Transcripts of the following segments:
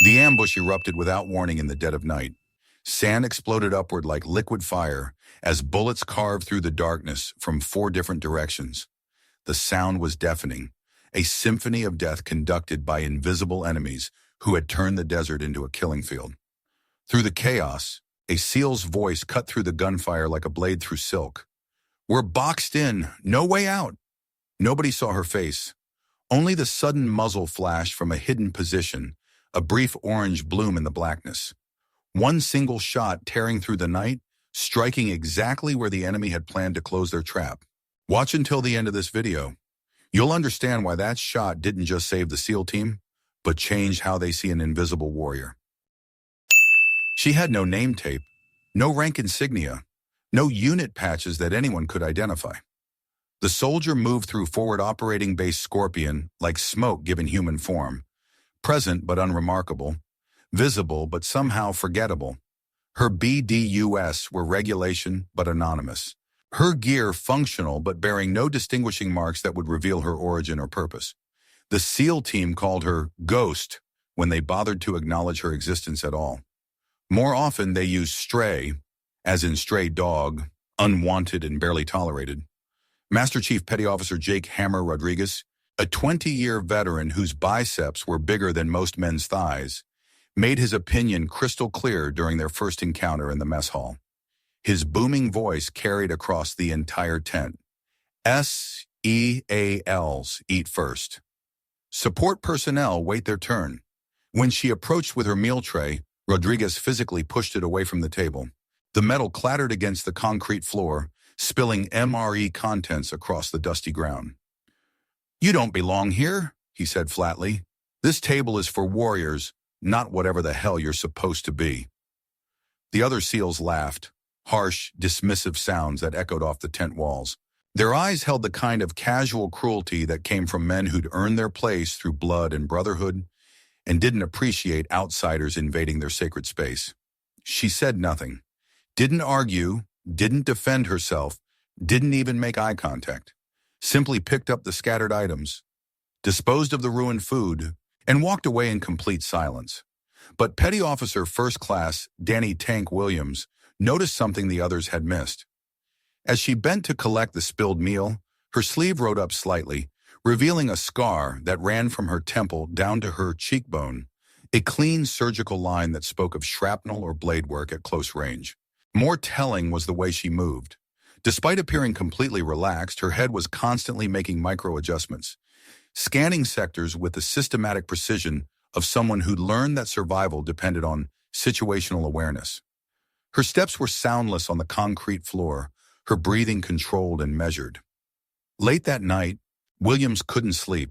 The ambush erupted without warning in the dead of night. Sand exploded upward like liquid fire as bullets carved through the darkness from 4 different directions. The sound was deafening, a symphony of death conducted by invisible enemies who had turned the desert into a killing field. Through the chaos, a SEAL's voice cut through the gunfire like a blade through silk. "We're boxed in, no way out." Nobody saw her face. Only the sudden muzzle flash from a hidden position, a brief orange bloom in the blackness. One single shot tearing through the night, striking exactly where the enemy had planned to close their trap. Watch until the end of this video. You'll understand why that shot didn't just save the SEAL team, but changed how they see an invisible warrior. She had no name tape, no rank insignia, no unit patches that anyone could identify. The soldier moved through forward operating base Scorpion like smoke given human form, present but unremarkable, visible but somehow forgettable. Her BDUS were regulation but anonymous. Her gear functional but bearing no distinguishing marks that would reveal her origin or purpose. The SEAL team called her Ghost when they bothered to acknowledge her existence at all. More often they used stray, as in stray dog, unwanted and barely tolerated. Master Chief Petty Officer Jake Hammer Rodriguez, a 20-year veteran whose biceps were bigger than most men's thighs, made his opinion crystal clear during their first encounter in the mess hall. His booming voice carried across the entire tent. SEALs eat first. Support personnel wait their turn. When she approached with her meal tray, Rodriguez physically pushed it away from the table. The metal clattered against the concrete floor, spilling MRE contents across the dusty ground. "You don't belong here," he said flatly. "This table is for warriors, not whatever the hell you're supposed to be." The other SEALs laughed, harsh, dismissive sounds that echoed off the tent walls. Their eyes held the kind of casual cruelty that came from men who'd earned their place through blood and brotherhood and didn't appreciate outsiders invading their sacred space. She said nothing, didn't argue, didn't defend herself, didn't even make eye contact, simply picked up the scattered items, disposed of the ruined food, and walked away in complete silence. But Petty Officer First Class Danny Tank Williams noticed something the others had missed. As she bent to collect the spilled meal, her sleeve rode up slightly, revealing a scar that ran from her temple down to her cheekbone, a clean surgical line that spoke of shrapnel or blade work at close range. More telling was the way she moved. Despite appearing completely relaxed, her head was constantly making micro-adjustments, scanning sectors with the systematic precision of someone who'd learned that survival depended on situational awareness. Her steps were soundless on the concrete floor, her breathing controlled and measured. Late that night, Williams couldn't sleep.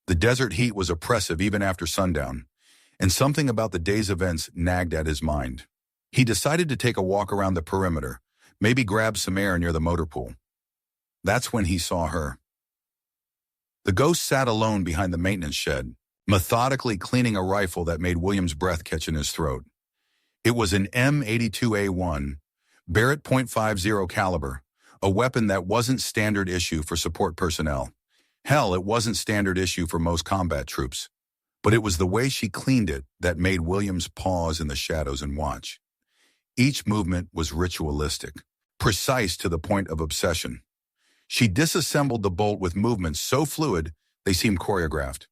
The desert heat was oppressive even after sundown, and something about the day's events nagged at his mind. He decided to take a walk around the perimeter, maybe grab some air near the motor pool. That's when he saw her. The ghost sat alone behind the maintenance shed, methodically cleaning a rifle that made Williams' breath catch in his throat. It was an M82A1, Barrett .50 caliber, a weapon that wasn't standard issue for support personnel. Hell, it wasn't standard issue for most combat troops. But it was the way she cleaned it that made Williams pause in the shadows and watch. Each movement was ritualistic, precise to the point of obsession. She disassembled the bolt with movements so fluid they seemed choreographed.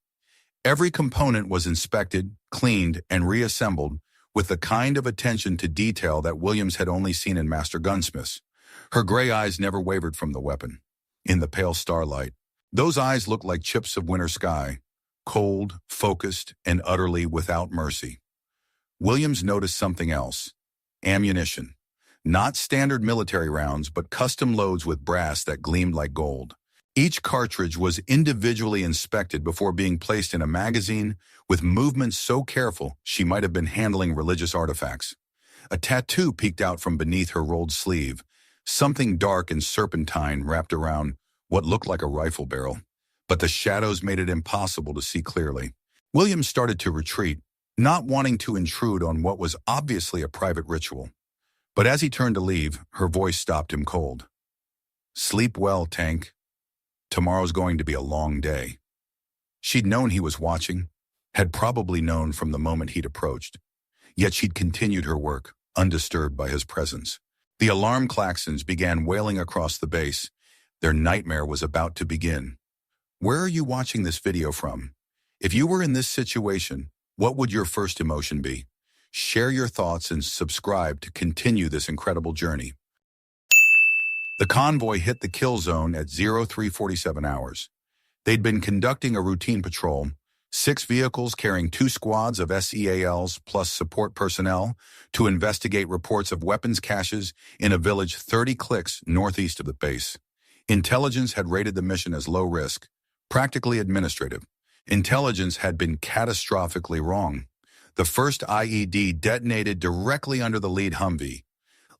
Every component was inspected, cleaned, and reassembled with the kind of attention to detail that Williams had only seen in master gunsmiths. Her gray eyes never wavered from the weapon. In the pale starlight, those eyes looked like chips of winter sky, cold, focused, and utterly without mercy. Williams noticed something else. Ammunition. Not standard military rounds, but custom loads with brass that gleamed like gold. Each cartridge was individually inspected before being placed in a magazine with movements so careful she might have been handling religious artifacts. A tattoo peeked out from beneath her rolled sleeve, something dark and serpentine wrapped around what looked like a rifle barrel, but the shadows made it impossible to see clearly. Williams started to retreat, not wanting to intrude on what was obviously a private ritual. But as he turned to leave, her voice stopped him cold. "Sleep well, Tank. Tomorrow's going to be a long day." She'd known he was watching, had probably known from the moment he'd approached. Yet she'd continued her work, undisturbed by his presence. The alarm klaxons began wailing across the base. Their nightmare was about to begin. Where are you watching this video from? If you were in this situation, what would your first emotion be? Share your thoughts and subscribe to continue this incredible journey. The convoy hit the kill zone at 0347 hours. They'd been conducting a routine patrol, 6 vehicles carrying 2 squads of SEALs plus support personnel to investigate reports of weapons caches in a village 30 clicks northeast of the base. Intelligence had rated the mission as low risk, practically administrative. Intelligence had been catastrophically wrong. The first IED detonated directly under the lead Humvee,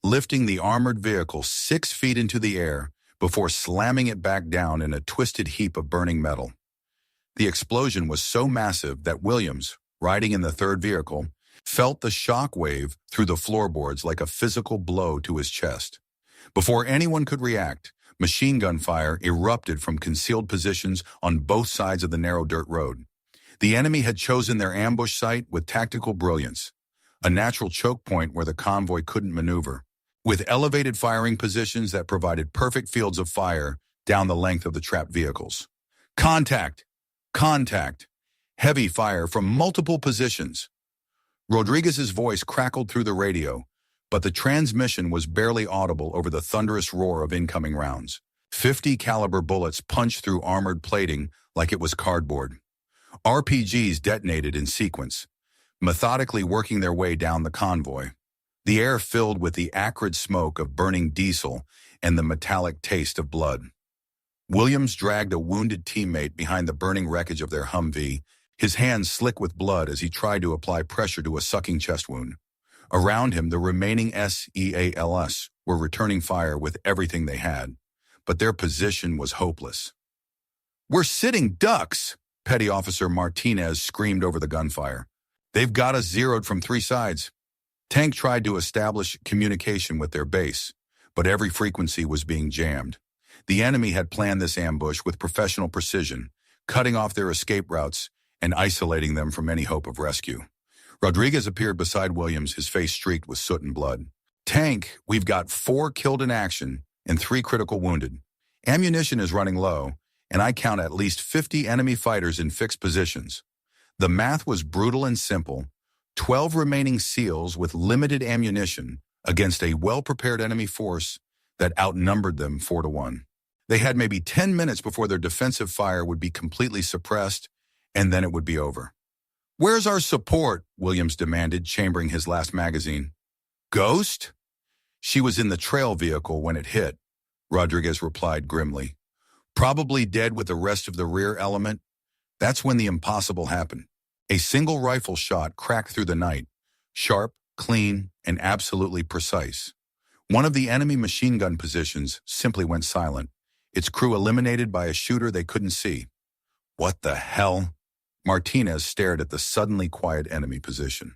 lifting the armored vehicle 6 feet into the air before slamming it back down in a twisted heap of burning metal. The explosion was so massive that Williams, riding in the third vehicle, felt the shock wave through the floorboards like a physical blow to his chest. Before anyone could react, machine gun fire erupted from concealed positions on both sides of the narrow dirt road. The enemy had chosen their ambush site with tactical brilliance, a natural choke point where the convoy couldn't maneuver, with elevated firing positions that provided perfect fields of fire down the length of the trapped vehicles. Contact! Contact! Heavy fire from multiple positions. Rodriguez's voice crackled through the radio, but the transmission was barely audible over the thunderous roar of incoming rounds. 50 caliber bullets punched through armored plating like it was cardboard. RPGs detonated in sequence, methodically working their way down the convoy. The air filled with the acrid smoke of burning diesel and the metallic taste of blood. Williams dragged a wounded teammate behind the burning wreckage of their Humvee, his hands slick with blood as he tried to apply pressure to a sucking chest wound. Around him, the remaining SEALs were returning fire with everything they had, but their position was hopeless. "We're sitting ducks!" Petty Officer Martinez screamed over the gunfire. "They've got us zeroed from 3 sides." Tank tried to establish communication with their base, but every frequency was being jammed. The enemy had planned this ambush with professional precision, cutting off their escape routes and isolating them from any hope of rescue. Rodriguez appeared beside Williams, his face streaked with soot and blood. "Tank, we've got 4 killed in action and 3 critical wounded. Ammunition is running low, and I count at least 50 enemy fighters in fixed positions." The math was brutal and simple. 12 remaining SEALs with limited ammunition against a well-prepared enemy force that outnumbered them 4-1. They had maybe 10 minutes before their defensive fire would be completely suppressed, and then it would be over. "Where's our support?" Williams demanded, chambering his last magazine. "Ghost?" "She was in the trail vehicle when it hit," Rodriguez replied grimly. "Probably dead with the rest of the rear element." That's when the impossible happened. A single rifle shot cracked through the night, sharp, clean, and absolutely precise. One of the enemy machine gun positions simply went silent, its crew eliminated by a shooter they couldn't see. "What the hell?" Martinez stared at the suddenly quiet enemy position.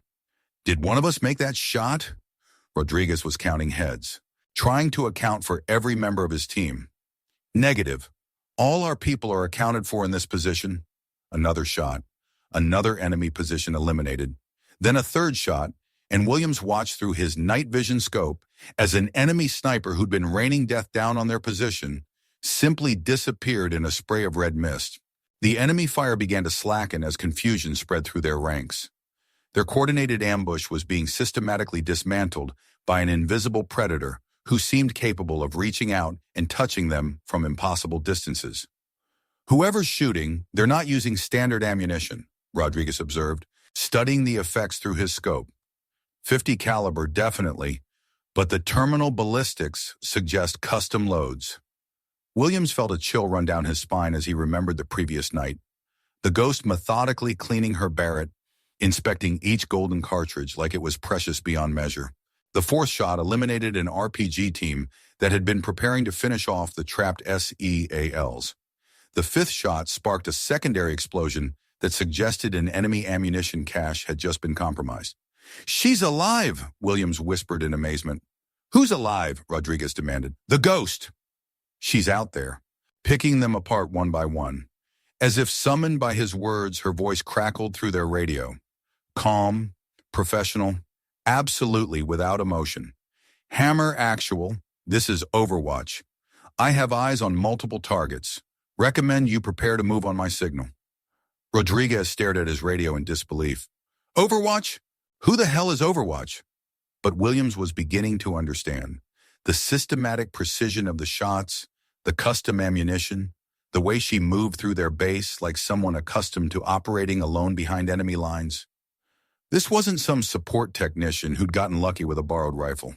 "Did one of us make that shot?" Rodriguez was counting heads, trying to account for every member of his team. "Negative. All our people are accounted for in this position." Another shot. Another enemy position eliminated. Then a third shot, and Williams watched through his night vision scope as an enemy sniper who'd been raining death down on their position simply disappeared in a spray of red mist. The enemy fire began to slacken as confusion spread through their ranks. Their coordinated ambush was being systematically dismantled by an invisible predator who seemed capable of reaching out and touching them from impossible distances. "Whoever's shooting, they're not using standard ammunition," Rodriguez observed, studying the effects through his scope. 50 caliber, definitely, but the terminal ballistics suggest custom loads. Williams felt a chill run down his spine as he remembered the previous night. The Ghost methodically cleaning her Barrett, inspecting each golden cartridge like it was precious beyond measure. The 4th shot eliminated an RPG team that had been preparing to finish off the trapped SEALs. The 5th shot sparked a secondary explosion that suggested an enemy ammunition cache had just been compromised. "She's alive," Williams whispered in amazement. "Who's alive?" Rodriguez demanded. "The Ghost." "She's out there, picking them apart one by one. As if summoned by his words, her voice crackled through their radio. Calm, professional, absolutely without emotion. Hammer actual, this is Overwatch. I have eyes on multiple targets. Recommend you prepare to move on my signal. Rodriguez stared at his radio in disbelief. Overwatch? Who the hell is Overwatch? But Williams was beginning to understand. The systematic precision of the shots, the custom ammunition, the way she moved through their base like someone accustomed to operating alone behind enemy lines. This wasn't some support technician who'd gotten lucky with a borrowed rifle.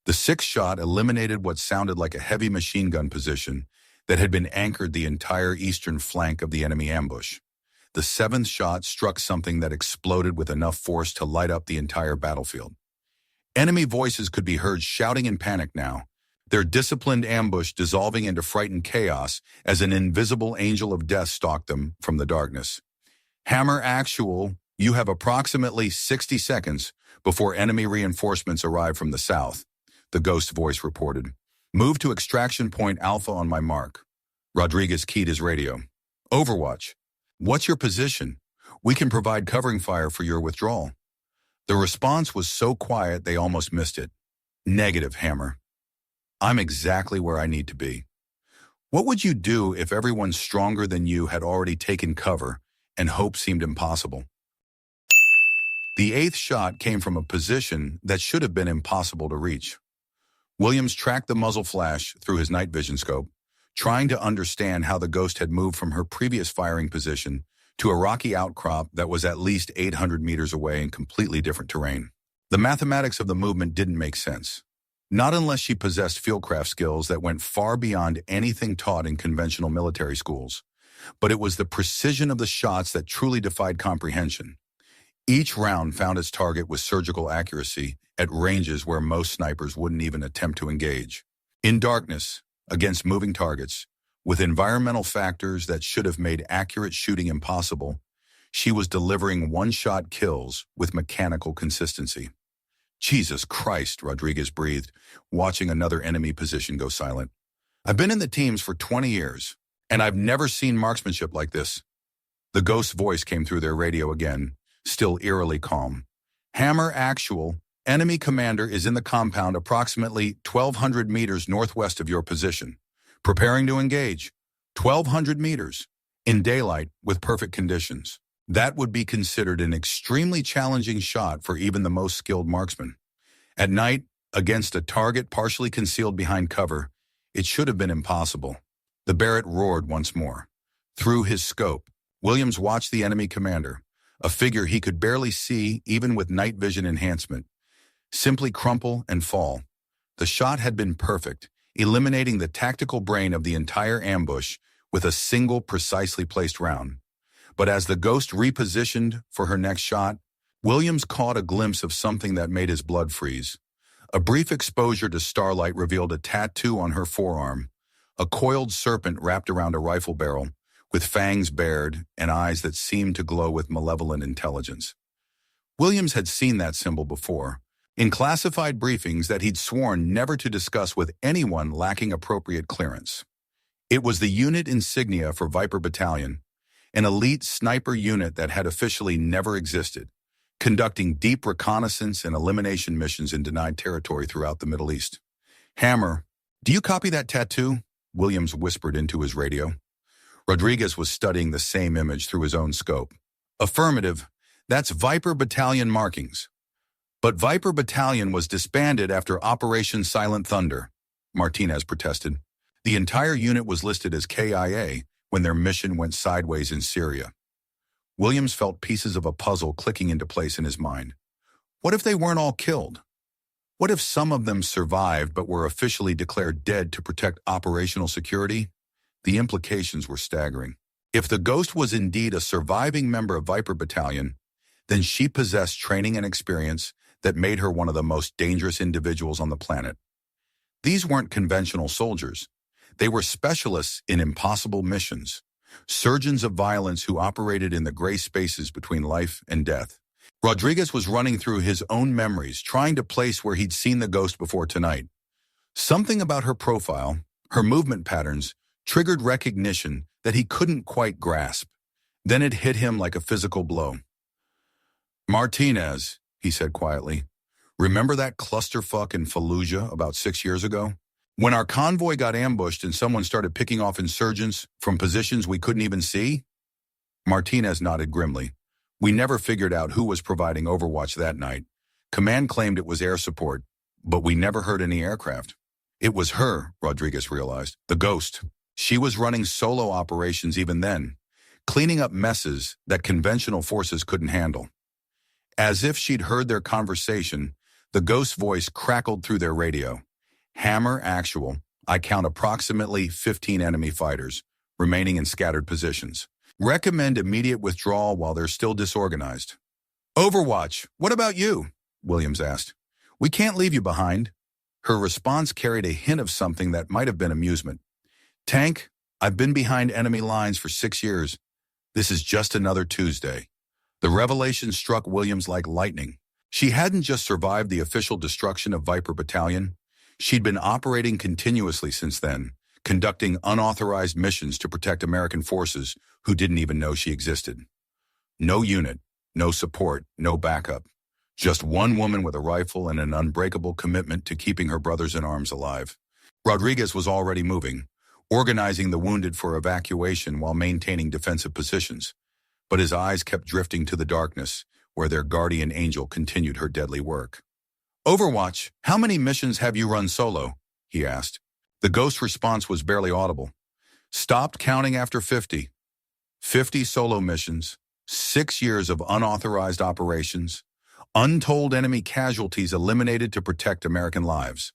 The sixth shot eliminated what sounded like a heavy machine gun position that had been anchored the entire eastern flank of the enemy ambush. The seventh shot struck something that exploded with enough force to light up the entire battlefield. Enemy voices could be heard shouting in panic now, their disciplined ambush dissolving into frightened chaos as an invisible angel of death stalked them from the darkness. Hammer actual, you have approximately 60 seconds before enemy reinforcements arrive from the south, the ghost voice reported. Move to extraction point Alpha on my mark. Rodriguez keyed his radio. Overwatch. What's your position? We can provide covering fire for your withdrawal. The response was so quiet they almost missed it. Negative, Hammer. I'm exactly where I need to be. What would you do if everyone stronger than you had already taken cover and hope seemed impossible? The eighth shot came from a position that should have been impossible to reach. Williams tracked the muzzle flash through his night vision scope, trying to understand how the ghost had moved from her previous firing position to a rocky outcrop that was at least 800 meters away in completely different terrain. The mathematics of the movement didn't make sense. Not unless she possessed fieldcraft skills that went far beyond anything taught in conventional military schools. But it was the precision of the shots that truly defied comprehension. Each round found its target with surgical accuracy at ranges where most snipers wouldn't even attempt to engage. In darkness, against moving targets, with environmental factors that should have made accurate shooting impossible, she was delivering one-shot kills with mechanical consistency. Jesus Christ, Rodriguez breathed, watching another enemy position go silent. I've been in the teams for 20 years, and I've never seen marksmanship like this. The ghost's voice came through their radio again, still eerily calm. Hammer actual, enemy commander is in the compound approximately 1,200 meters northwest of your position. Preparing to engage. 1,200 meters. In daylight, with perfect conditions. That would be considered an extremely challenging shot for even the most skilled marksman. At night, against a target partially concealed behind cover, it should have been impossible. The Barrett roared once more. Through his scope, Williams watched the enemy commander, a figure he could barely see even with night vision enhancement, simply crumple and fall. The shot had been perfect, eliminating the tactical brain of the entire ambush with a single precisely placed round. But as the ghost repositioned for her next shot, Williams caught a glimpse of something that made his blood freeze. A brief exposure to starlight revealed a tattoo on her forearm, a coiled serpent wrapped around a rifle barrel, with fangs bared and eyes that seemed to glow with malevolent intelligence. Williams had seen that symbol before, in classified briefings that he'd sworn never to discuss with anyone lacking appropriate clearance. It was the unit insignia for Viper Battalion, an elite sniper unit that had officially never existed, conducting deep reconnaissance and elimination missions in denied territory throughout the Middle East. Hammer, do you copy that tattoo? Williams whispered into his radio. Rodriguez was studying the same image through his own scope. Affirmative, that's Viper Battalion markings. But Viper Battalion was disbanded after Operation Silent Thunder, Martinez protested. The entire unit was listed as KIA when their mission went sideways in Syria. Williams felt pieces of a puzzle clicking into place in his mind. What if they weren't all killed? What if some of them survived but were officially declared dead to protect operational security? The implications were staggering. If the ghost was indeed a surviving member of Viper Battalion, then she possessed training and experience that made her one of the most dangerous individuals on the planet. These weren't conventional soldiers. They were specialists in impossible missions, surgeons of violence who operated in the gray spaces between life and death. Rodriguez was running through his own memories, trying to place where he'd seen the ghost before tonight. Something about her profile, her movement patterns, triggered recognition that he couldn't quite grasp. Then it hit him like a physical blow. "Martinez," he said quietly, "remember that clusterfuck in Fallujah about 6 years ago? When our convoy got ambushed and someone started picking off insurgents from positions we couldn't even see?" Martinez nodded grimly. "We never figured out who was providing overwatch that night. Command claimed it was air support, but we never heard any aircraft." It was her, Rodriguez realized, the ghost. She was running solo operations even then, cleaning up messes that conventional forces couldn't handle. As if she'd heard their conversation, the ghost's voice crackled through their radio. "Hammer actual. I count approximately 15 enemy fighters, remaining in scattered positions. Recommend immediate withdrawal while they're still disorganized." "Overwatch, what about you?" Williams asked. "We can't leave you behind." Her response carried a hint of something that might have been amusement. "Tank, I've been behind enemy lines for 6 years. This is just another Tuesday." The revelation struck Williams like lightning. She hadn't just survived the official destruction of Viper Battalion. She'd been operating continuously since then, conducting unauthorized missions to protect American forces who didn't even know she existed. No unit, no support, no backup. Just one woman with a rifle and an unbreakable commitment to keeping her brothers in arms alive. Rodriguez was already moving, organizing the wounded for evacuation while maintaining defensive positions. But his eyes kept drifting to the darkness, where their guardian angel continued her deadly work. "Overwatch, how many missions have you run solo?" he asked. The ghost's response was barely audible. "Stopped counting after 50. 50 solo missions, 6 years of unauthorized operations, untold enemy casualties eliminated to protect American lives,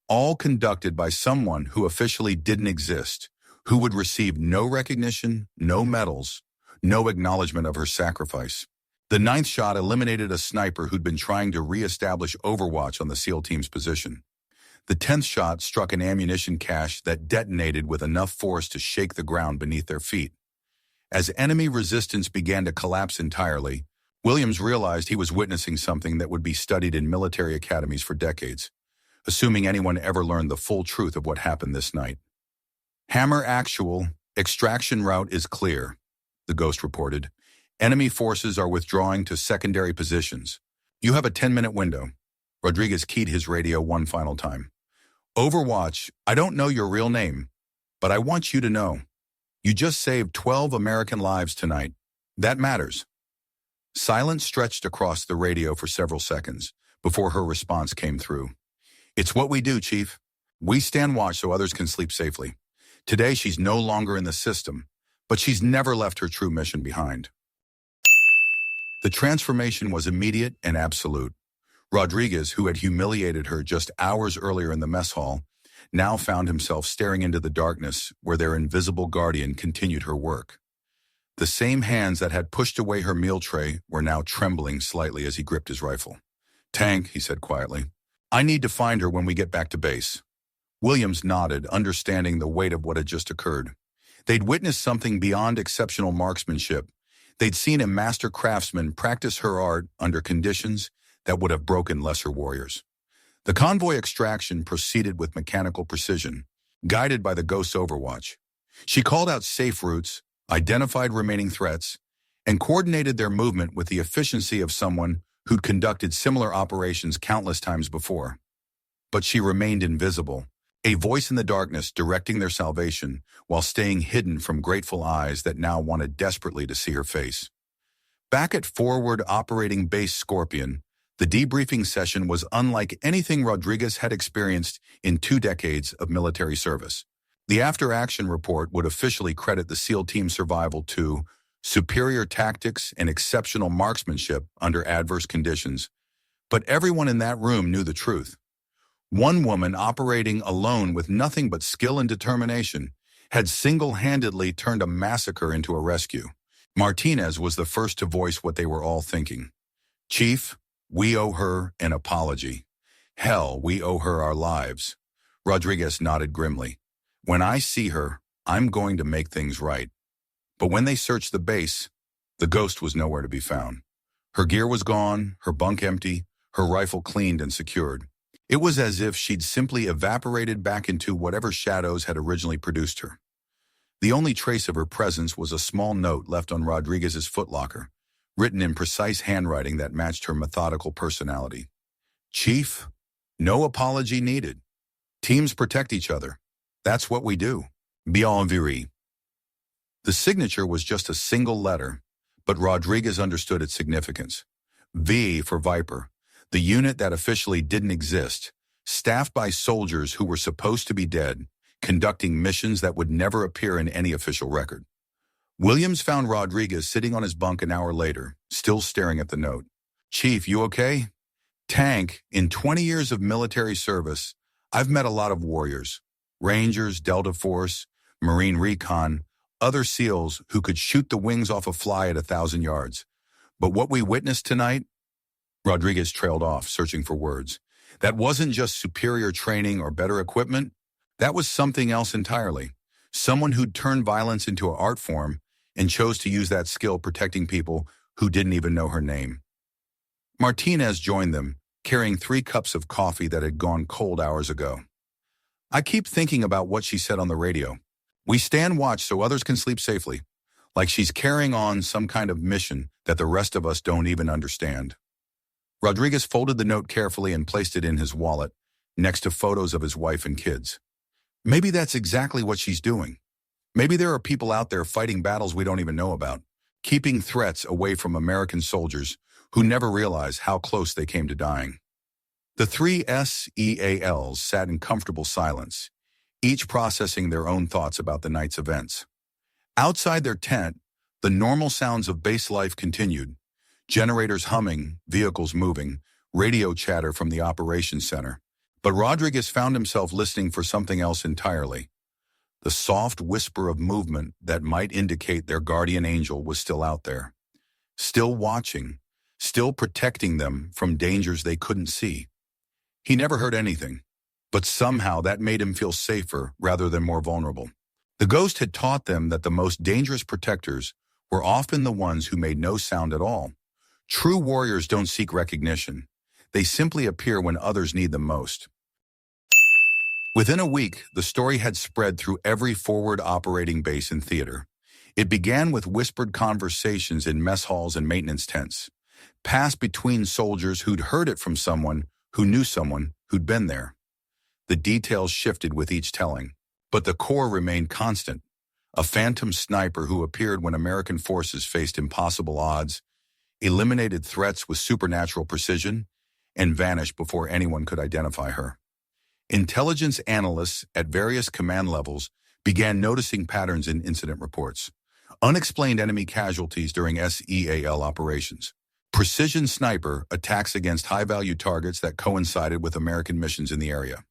all conducted by someone who officially didn't exist, who would receive no recognition, no medals, no acknowledgement of her sacrifice." The 9th shot eliminated a sniper who'd been trying to re-establish overwatch on the SEAL team's position. The 10th shot struck an ammunition cache that detonated with enough force to shake the ground beneath their feet. As enemy resistance began to collapse entirely, Williams realized he was witnessing something that would be studied in military academies for decades, assuming anyone ever learned the full truth of what happened this night. "Hammer actual, extraction route is clear," the ghost reported. "Enemy forces are withdrawing to secondary positions. You have a 10-minute window." Rodriguez keyed his radio one final time. "Overwatch, I don't know your real name, but I want you to know. You just saved 12 American lives tonight. That matters." Silence stretched across the radio for several seconds before her response came through. "It's what we do, Chief. We stand watch so others can sleep safely. Today she's no longer in the system, but she's never left her true mission behind." The transformation was immediate and absolute. Rodriguez, who had humiliated her just hours earlier in the mess hall, now found himself staring into the darkness where their invisible guardian continued her work. The same hands that had pushed away her meal tray were now trembling slightly as he gripped his rifle. "Tank," he said quietly, "I need to find her when we get back to base." Williams nodded, understanding the weight of what had just occurred. They'd witnessed something beyond exceptional marksmanship. They'd seen a master craftsman practice her art under conditions that would have broken lesser warriors. The convoy extraction proceeded with mechanical precision, guided by the ghost's overwatch. She called out safe routes, identified remaining threats, and coordinated their movement with the efficiency of someone who'd conducted similar operations countless times before. But she remained invisible, a voice in the darkness directing their salvation while staying hidden from grateful eyes that now wanted desperately to see her face. Back at Forward Operating Base Scorpion, the debriefing session was unlike anything Rodriguez had experienced in 2 decades of military service. The after-action report would officially credit the SEAL team's survival to superior tactics and exceptional marksmanship under adverse conditions, but everyone in that room knew the truth. One woman, operating alone with nothing but skill and determination, had single-handedly turned a massacre into a rescue. Martinez was the first to voice what they were all thinking. "Chief, we owe her an apology. Hell, we owe her our lives." Rodriguez nodded grimly. "When I see her, I'm going to make things right." But when they searched the base, the ghost was nowhere to be found. Her gear was gone, her bunk empty, her rifle cleaned and secured. It was as if she'd simply evaporated back into whatever shadows had originally produced her. The only trace of her presence was a small note left on Rodriguez's footlocker, written in precise handwriting that matched her methodical personality. Chief, no apology needed. Teams protect each other. That's what we do. Bienvenue. The signature was just a single letter, but Rodriguez understood its significance. V for Viper, the unit that officially didn't exist, staffed by soldiers who were supposed to be dead, conducting missions that would never appear in any official record. Williams found Rodriguez sitting on his bunk an hour later, still staring at the note. Chief, you okay? Tank, in 20 years of military service, I've met a lot of warriors. Rangers, Delta Force, Marine Recon, other SEALs who could shoot the wings off a fly at 1,000 yards. But what we witnessed tonight? Rodriguez trailed off, searching for words. That wasn't just superior training or better equipment. That was something else entirely. Someone who'd turned violence into an art form and chose to use that skill protecting people who didn't even know her name. Martinez joined them, carrying 3 cups of coffee that had gone cold hours ago. I keep thinking about what she said on the radio. We stand watch so others can sleep safely, like she's carrying on some kind of mission that the rest of us don't even understand. Rodriguez folded the note carefully and placed it in his wallet, next to photos of his wife and kids. Maybe that's exactly what she's doing. Maybe there are people out there fighting battles we don't even know about, keeping threats away from American soldiers who never realize how close they came to dying. The 3 SEALs sat in comfortable silence, each processing their own thoughts about the night's events. Outside their tent, the normal sounds of base life continued. Generators humming, vehicles moving, radio chatter from the operations center. But Rodriguez found himself listening for something else entirely. The soft whisper of movement that might indicate their guardian angel was still out there, still watching, still protecting them from dangers they couldn't see. He never heard anything, but somehow that made him feel safer rather than more vulnerable. The ghost had taught them that the most dangerous protectors were often the ones who made no sound at all. True warriors don't seek recognition. They simply appear when others need them most. Within a week, the story had spread through every forward operating base and theater. It began with whispered conversations in mess halls and maintenance tents, passed between soldiers who'd heard it from someone who knew someone who'd been there. The details shifted with each telling, but the core remained constant. A phantom sniper who appeared when American forces faced impossible odds, eliminated threats with supernatural precision, and vanished before anyone could identify her. Intelligence analysts at various command levels began noticing patterns in incident reports. Unexplained enemy casualties during SEAL operations. Precision sniper attacks against high-value targets that coincided with American missions in the area.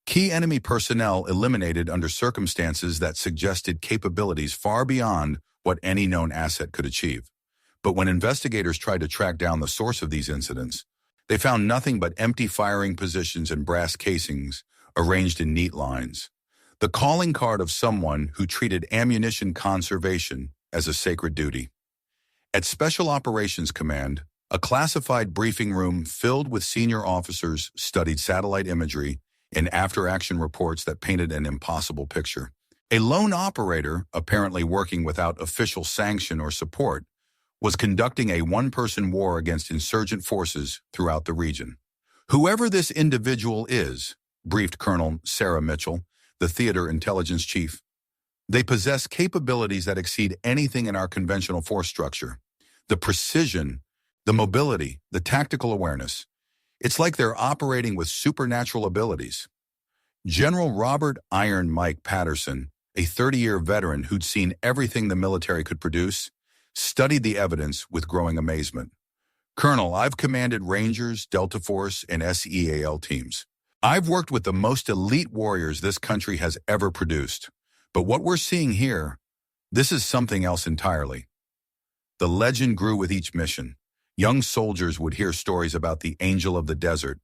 Key enemy personnel eliminated under circumstances that suggested capabilities far beyond what any known asset could achieve. But when investigators tried to track down the source of these incidents, they found nothing but empty firing positions and brass casings arranged in neat lines. The calling card of someone who treated ammunition conservation as a sacred duty. At Special Operations Command, a classified briefing room filled with senior officers studied satellite imagery and after-action reports that painted an impossible picture. A lone operator, apparently working without official sanction or support, was conducting a one-person war against insurgent forces throughout the region. Whoever this individual is, briefed Colonel Sarah Mitchell, the theater intelligence chief, they possess capabilities that exceed anything in our conventional force structure. The precision, the mobility, the tactical awareness. It's like they're operating with supernatural abilities. General Robert Iron Mike Patterson, a 30-year veteran who'd seen everything the military could produce, studied the evidence with growing amazement. Colonel, I've commanded Rangers, Delta Force, and SEAL teams. I've worked with the most elite warriors this country has ever produced. But what we're seeing here, this is something else entirely. The legend grew with each mission. Young soldiers would hear stories about the Angel of the Desert,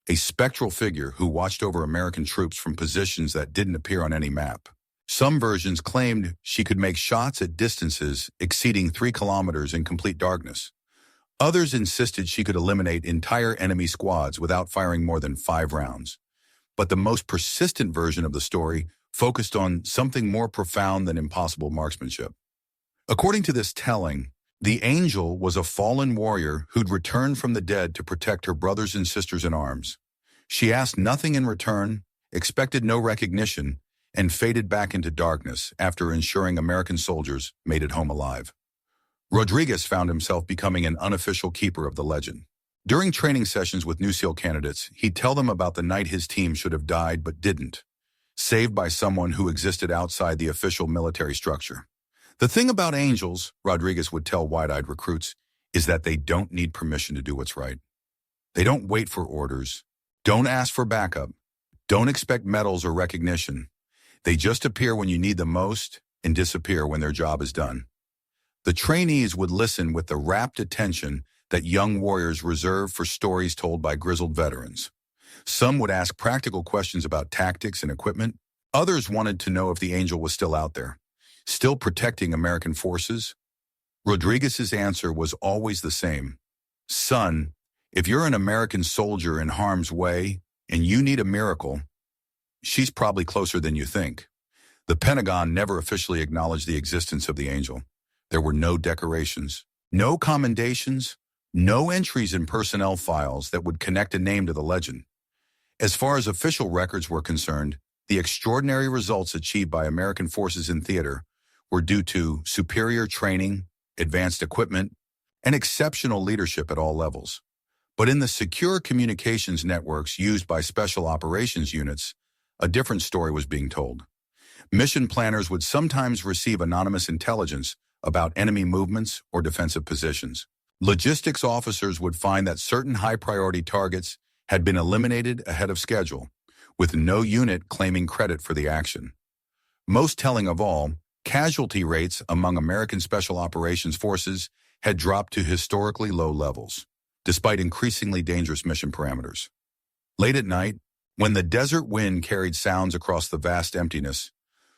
a spectral figure who watched over American troops from positions that didn't appear on any map. Some versions claimed she could make shots at distances exceeding 3 kilometers in complete darkness. Others insisted she could eliminate entire enemy squads without firing more than 5 rounds. But the most persistent version of the story focused on something more profound than impossible marksmanship. According to this telling, the angel was a fallen warrior who'd returned from the dead to protect her brothers and sisters in arms. She asked nothing in return, expected no recognition, and faded back into darkness after ensuring American soldiers made it home alive. Rodriguez found himself becoming an unofficial keeper of the legend. During training sessions with New SEAL candidates, he'd tell them about the night his team should have died but didn't, saved by someone who existed outside the official military structure. The thing about angels, Rodriguez would tell wide-eyed recruits, is that they don't need permission to do what's right. They don't wait for orders, don't ask for backup, don't expect medals or recognition. They just appear when you need them most and disappear when their job is done. The trainees would listen with the rapt attention that young warriors reserve for stories told by grizzled veterans. Some would ask practical questions about tactics and equipment. Others wanted to know if the angel was still out there, still protecting American forces. Rodriguez's answer was always the same. Son, if you're an American soldier in harm's way and you need a miracle, she's probably closer than you think. The Pentagon never officially acknowledged the existence of the angel. There were no decorations, no commendations, no entries in personnel files that would connect a name to the legend. As far as official records were concerned, the extraordinary results achieved by American forces in theater were due to superior training, advanced equipment, and exceptional leadership at all levels. But in the secure communications networks used by special operations units, a different story was being told. Mission planners would sometimes receive anonymous intelligence about enemy movements or defensive positions. Logistics officers would find that certain high-priority targets had been eliminated ahead of schedule, with no unit claiming credit for the action. Most telling of all, casualty rates among American Special Operations Forces had dropped to historically low levels, despite increasingly dangerous mission parameters. Late at night, when the desert wind carried sounds across the vast emptiness,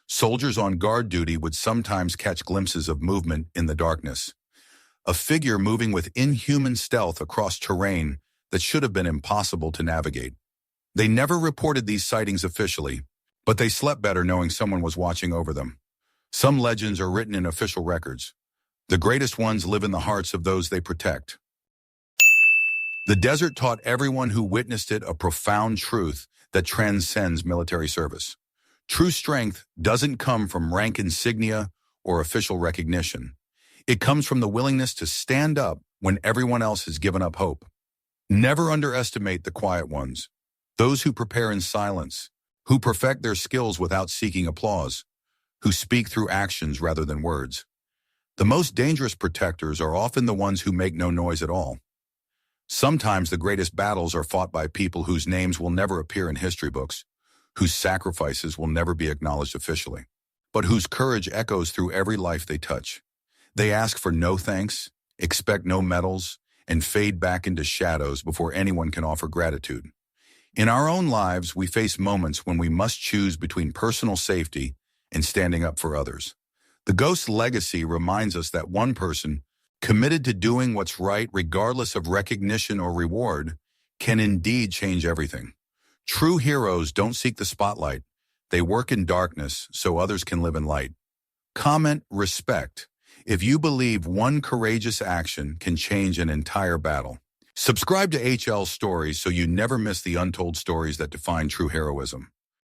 soldiers on guard duty would sometimes catch glimpses of movement in the darkness. A figure moving with inhuman stealth across terrain that should have been impossible to navigate. They never reported these sightings officially, but they slept better knowing someone was watching over them. Some legends are written in official records. The greatest ones live in the hearts of those they protect. The desert taught everyone who witnessed it a profound truth that transcends military service. True strength doesn't come from rank insignia or official recognition. It comes from the willingness to stand up when everyone else has given up hope. Never underestimate the quiet ones, those who prepare in silence, who perfect their skills without seeking applause, who speak through actions rather than words. The most dangerous protectors are often the ones who make no noise at all. Sometimes the greatest battles are fought by people whose names will never appear in history books, whose sacrifices will never be acknowledged officially, but whose courage echoes through every life they touch. They ask for no thanks, expect no medals, and fade back into shadows before anyone can offer gratitude. In our own lives, we face moments when we must choose between personal safety and standing up for others. The ghost's legacy reminds us that one person, committed to doing what's right regardless of recognition or reward, can indeed change everything. True heroes don't seek the spotlight. They work in darkness so others can live in light. Comment respect if you believe one courageous action can change an entire battle. Subscribe to HL Stories so you never miss the untold stories that define true heroism.